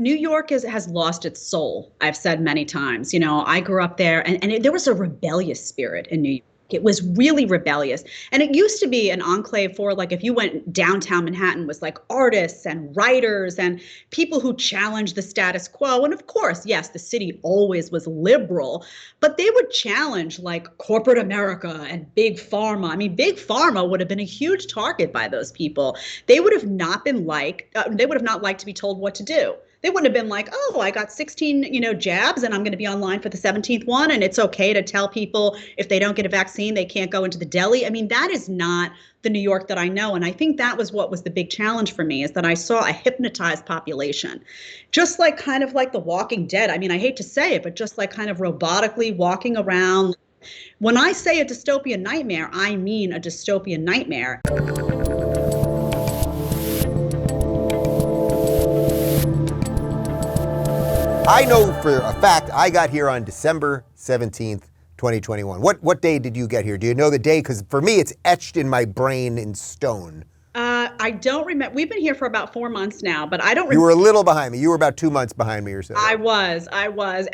New York has lost its soul. I've said many times, I grew up there and there was a rebellious spirit in New York. It was really rebellious. And it used to be an enclave for, like, if you went downtown Manhattan, was like artists and writers and people who challenged the status quo. And of course, yes, the city always was liberal, but they would challenge like corporate America and big pharma. I mean, big pharma would have been a huge target by those people. They would have not liked to be told what to do. They wouldn't have been like, oh, I got 16, jabs and I'm going to be online for the 17th one. And it's okay to tell people if they don't get a vaccine, they can't go into the deli. I mean, that is not the New York that I know. And I think that was what was the big challenge for me, is that I saw a hypnotized population, just like kind of like The Walking Dead. I mean, I hate to say it, but just like kind of robotically walking around. When I say a dystopian nightmare, I mean a dystopian nightmare. I know for a fact I got here on December 17th, 2021. What day did you get here? Do you know the day? Because for me, it's etched in my brain in stone. I don't remember. We've been here for about 4 months now, but I don't remember. You were a little behind me. You were about 2 months behind me or so. I was.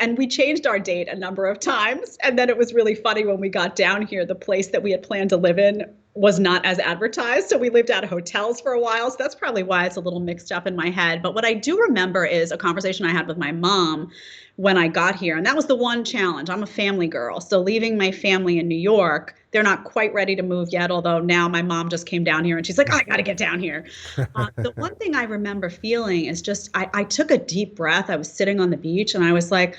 And we changed our date a number of times. And then it was really funny when we got down here, the place that we had planned to live in was not as advertised. So we lived out of hotels for a while. So that's probably why it's a little mixed up in my head. But what I do remember is a conversation I had with my mom when I got here. And that was the one challenge. I'm a family girl. So leaving my family in New York, they're not quite ready to move yet, although now my mom just came down here and she's like, I got to get down here. The one thing I remember feeling is just, I took a deep breath. I was sitting on the beach and I was like,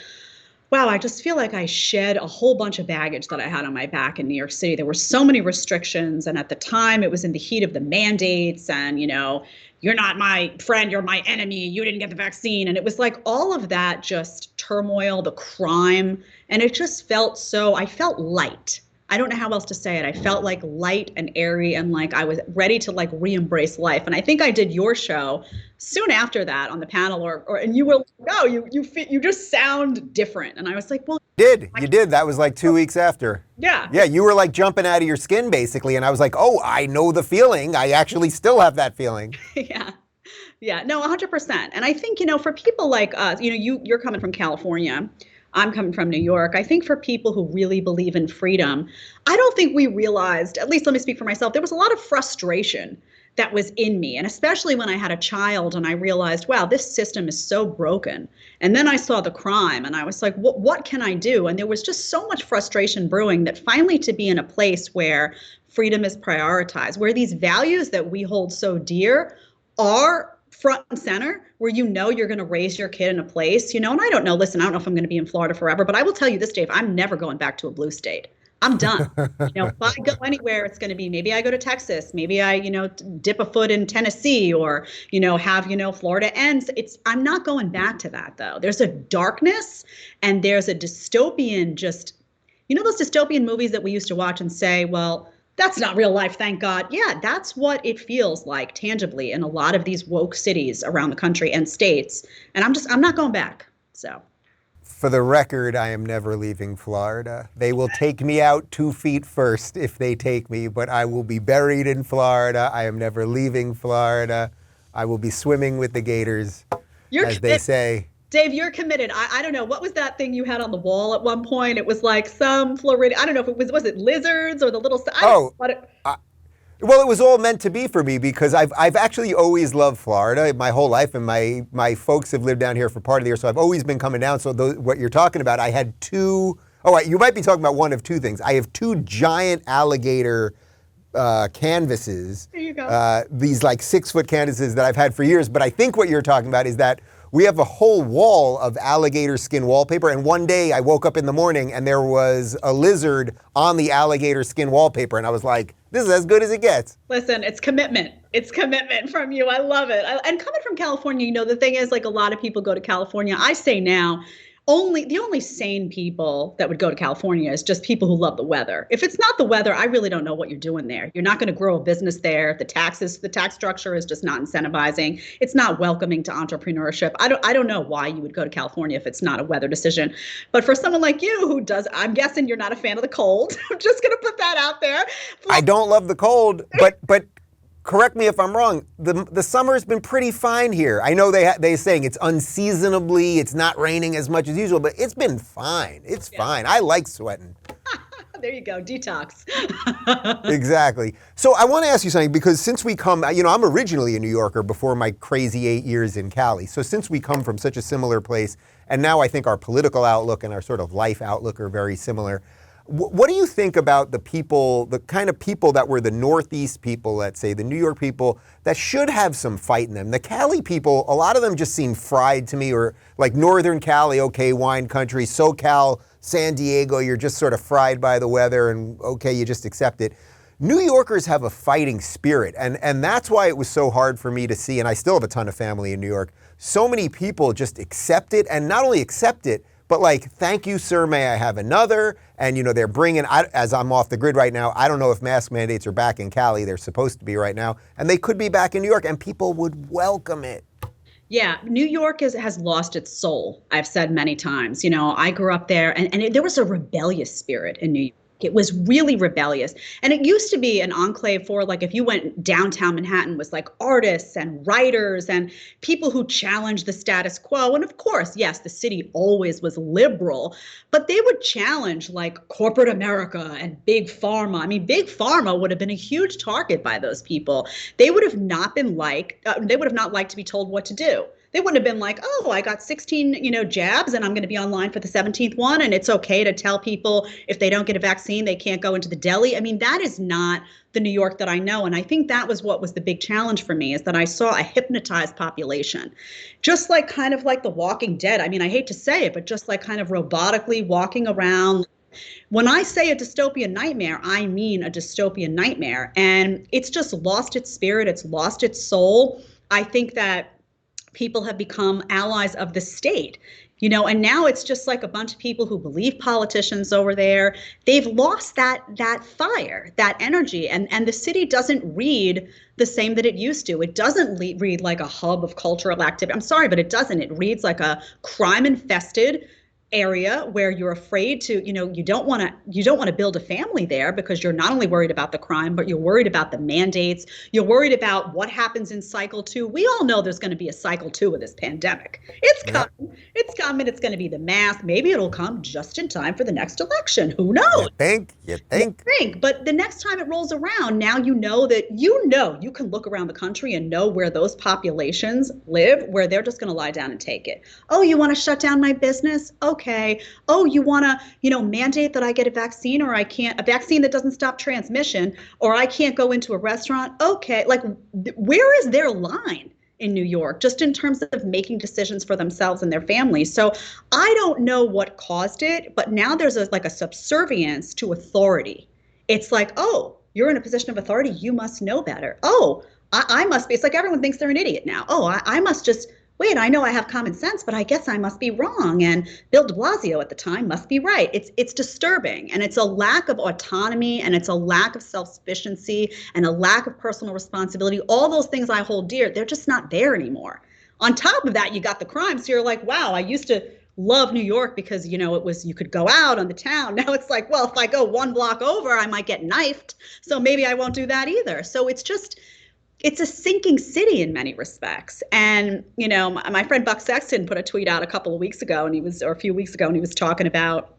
wow, I just feel like I shed a whole bunch of baggage that I had on my back in New York City. There were so many restrictions. And at the time, it was in the heat of the mandates and, you're not my friend, you're my enemy, you didn't get the vaccine. And it was like all of that just turmoil, the crime. And it just I felt light. I don't know how else to say it. I felt like light and airy and like I was ready to like re-embrace life. And I think I did your show soon after that on the panel and you were like, no, you just sound different. And I was like, well, you did. That was like 2 weeks after. Yeah. Yeah, you were like jumping out of your skin basically. And I was like, oh, I know the feeling. I actually still have that feeling. Yeah. Yeah, no, 100%. And I think, for people like us, you're coming from California. I'm coming from New York. I think for people who really believe in freedom, I don't think we realized, at least let me speak for myself, there was a lot of frustration that was in me. And especially when I had a child and I realized, wow, this system is so broken. And then I saw the crime and I was like, what can I do? And there was just so much frustration brewing that finally to be in a place where freedom is prioritized, where these values that we hold so dear are front and center, where you're going to raise your kid in a place, and I don't know, listen, I don't know if I'm going to be in Florida forever, but I will tell you this, Dave, I'm never going back to a blue state. I'm done. If I go anywhere, it's going to be, maybe I go to Texas, maybe I, dip a foot in Tennessee or, have, Florida ends. I'm not going back to that though. There's a darkness and there's a dystopian, just, those dystopian movies that we used to watch and say, well, that's not real life, thank God. Yeah, that's what it feels like tangibly in a lot of these woke cities around the country and states. And I'm not going back. So. For the record, I am never leaving Florida. They will take me out 2 feet first if they take me, but I will be buried in Florida. I am never leaving Florida. I will be swimming with the gators, as they say. Dave, you're committed. I don't know. What was that thing you had on the wall at one point? It was like some Floridian, I don't know if it was it lizards or the little, well, it was all meant to be for me because I've actually always loved Florida my whole life, and my folks have lived down here for part of the year, so I've always been coming down. So what you're talking about, I had two, you might be talking about one of two things. I have 2 giant alligator canvases, there you go. These like 6-foot canvases that I've had for years, but I think what you're talking about is that we have a whole wall of alligator skin wallpaper, and one day I woke up in the morning and there was a lizard on the alligator skin wallpaper, and I was like, this is as good as it gets. Listen, it's commitment. It's commitment from you. I love it. And coming from California, the thing is, like, a lot of people go to California. I say now, the only sane people that would go to California is just people who love the weather. If it's not the weather, I really don't know what you're doing there. You're not going to grow a business there. The tax structure is just not incentivizing. It's not welcoming to entrepreneurship. I don't know why you would go to California if it's not a weather decision. But for someone like you who does, I'm guessing you're not a fan of the cold. I'm just going to put that out there. I don't love the cold, but correct me if I'm wrong, the summer's been pretty fine here. I know they're saying it's unseasonably, it's not raining as much as usual, but it's been fine. It's fine. I like sweating. There you go, detox. Exactly. So I want to ask you something, because since we come, I'm originally a New Yorker before my crazy 8 years in Cali. So since we come from such a similar place, and now I think our political outlook and our sort of life outlook are very similar, what do you think about the people, the kind of people that were the Northeast people, let's say, the New York people, that should have some fight in them? The Cali people, a lot of them just seem fried to me, or like Northern Cali, okay, wine country, SoCal, San Diego, you're just sort of fried by the weather and okay, you just accept it. New Yorkers have a fighting spirit, and that's why it was so hard for me to see, and I still have a ton of family in New York, so many people just accept it, and not only accept it, but like, thank you, sir, may I have another? And they're bringing, as I'm off the grid right now, I don't know if mask mandates are back in Cali, they're supposed to be right now, and they could be back in New York, and people would welcome it. Yeah, New York has lost its soul. I've said many times. I grew up there, and there was a rebellious spirit in New York. It was really rebellious. And it used to be an enclave for, like, if you went downtown Manhattan, was like artists and writers and people who challenged the status quo. And of course, yes, the city always was liberal, but they would challenge like corporate America and big pharma. I mean, big pharma would have been a huge target by those people. They would have not liked to be told what to do. They wouldn't have been like, oh, I got 16, jabs and I'm going to be online for the 17th one. And it's okay to tell people if they don't get a vaccine, they can't go into the deli. I mean, that is not the New York that I know. And I think that was what was the big challenge for me, is that I saw a hypnotized population, just like kind of like The Walking Dead. I mean, I hate to say it, but just like kind of robotically walking around. When I say a dystopian nightmare, I mean a dystopian nightmare. And it's just lost its spirit. It's lost its soul. I think that people have become allies of the state, and now it's just like a bunch of people who believe politicians over there. They've lost that fire, that energy, and the city doesn't read the same that it used to. It doesn't read like a hub of cultural activity. I'm sorry, but it doesn't. It reads like a crime-infested area where you're afraid to, you don't want to build a family there, because you're not only worried about the crime, but you're worried about the mandates. You're worried about what happens in cycle 2. We all know there's going to be a cycle 2 of this pandemic. It's coming. Yep. It's coming. It's going to be the mask. Maybe it'll come just in time for the next election. Who knows? You think. But the next time it rolls around, now you know that you can look around the country and know where those populations live, where they're just going to lie down and take it. Oh, you want to shut down my business? Okay. Oh, you want to, mandate that I get a vaccine, or I can't, a vaccine that doesn't stop transmission, or I can't go into a restaurant. Okay. Like, where is their line in New York, just in terms of making decisions for themselves and their families? So I don't know what caused it, but now there's a subservience to authority. It's like, oh, you're in a position of authority, you must know better. Oh, I must be. It's like everyone thinks they're an idiot now. Oh, I must just wait, I know I have common sense, but I guess I must be wrong. And Bill de Blasio at the time must be right. It's disturbing. And it's a lack of autonomy, and it's a lack of self-sufficiency, and a lack of personal responsibility. All those things I hold dear, they're just not there anymore. On top of that, you got the crime. So you're like, wow, I used to love New York because, it was, you could go out on the town. Now it's like, well, if I go one block over, I might get knifed. So maybe I won't do that either. So it's a sinking city in many respects. And, my friend Buck Sexton put a tweet out a few weeks ago, and he was talking about,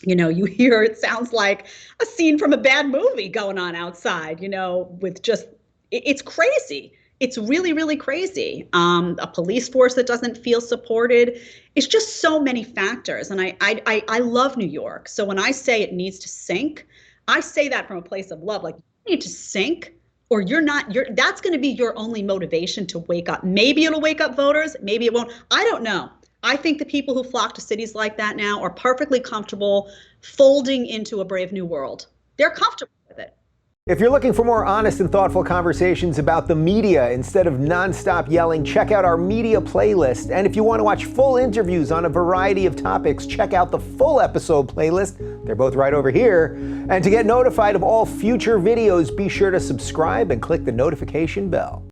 you hear, it sounds like a scene from a bad movie going on outside, with just, it's crazy. It's really, really crazy. A police force that doesn't feel supported. It's just so many factors. And I love New York. So when I say it needs to sink, I say that from a place of love. Like, you need to sink, or that's going to be your only motivation to wake up. Maybe it'll wake up voters. Maybe it won't. I don't know. I think the people who flock to cities like that now are perfectly comfortable folding into a brave new world. They're comfortable with it. If you're looking for more honest and thoughtful conversations about the media instead of nonstop yelling, check out our media playlist. And if you want to watch full interviews on a variety of topics, check out the full episode playlist. They're both right over here. And to get notified of all future videos, be sure to subscribe and click the notification bell.